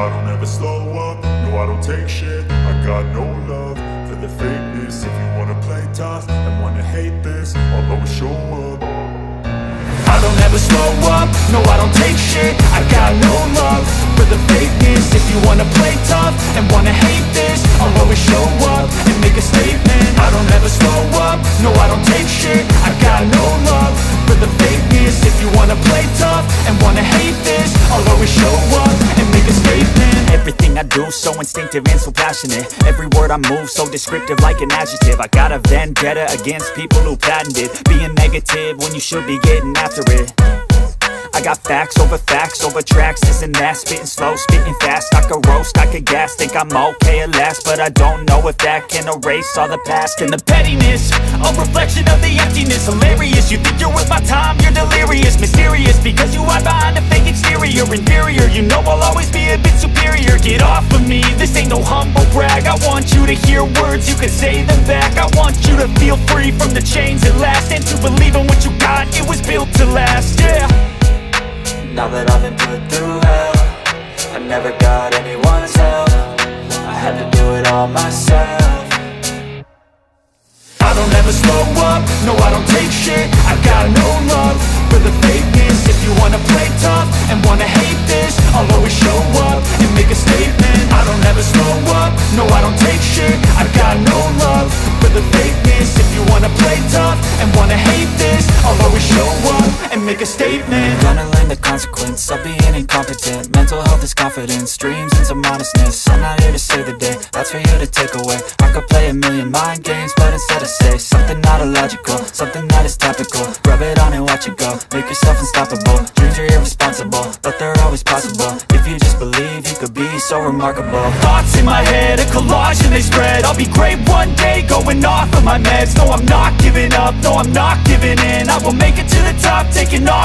I don't ever slow up, no I don't take shit. I got no love for the fakeness. If you wanna play tough and wanna hate this, I'll always show up. I don't ever slow up, no I don't take shit. I got no love for the fakeness. If you wanna play tough and wanna hate this, I'll always show up and make a statement. I don't ever slow up, no I don't take shit. I got no love for the fakeness. If you wanna play tough and wanna hate this, I'll always show up and make a statement. Everything I do so instinctive and so passionate. Every word I move so descriptive like an adjective. I got a vendetta against people who patented being negative when you should be getting after it. I got facts over tracks, this and that. Spitting slow, spitting fast, I could roast, I could gas. Think I'm okay at last, but I don't know if that can erase all the past. And the pettiness, a reflection of the emptiness. Hilarious, you think you're worth my time, you're delirious. Mysterious, because you hide behind a fake exterior. Inferior, you know I'll always be a bit superior. Get off of me, this ain't no humble brag. I want you to hear words, you can say them back. I want you to feel free from the chains at last, and to believe in what you got, it was built to last, yeah. Now that I've been put through hell, I never got anyone's help. I had to do it all myself. I don't ever slow up, no I don't take shit. I got no love for the fakeness. If you wanna play tough and wanna hate this, I'll always show up and make a statement. I don't ever slow up, no I don't take shit. I got no love for the fakeness. If you wanna play tough and wanna hate this, I'll always show up and make a statement. Gonna learn the consequence of being incompetent. Mental health is confidence, dreams and some honestness. I'm not here to save the day, that's for you to take away. I could play a million mind games, but instead I say something not illogical, something that is topical. Rub it on and watch it go, make yourself unstoppable. Dreams are irresponsible, but they're always possible. If you just believe, you could be so remarkable. Thoughts in my head, a collage and they spread. I'll be great one day, going off of my meds. No, I'm not giving up, no, I'm not giving in. I will make it to the top, taking off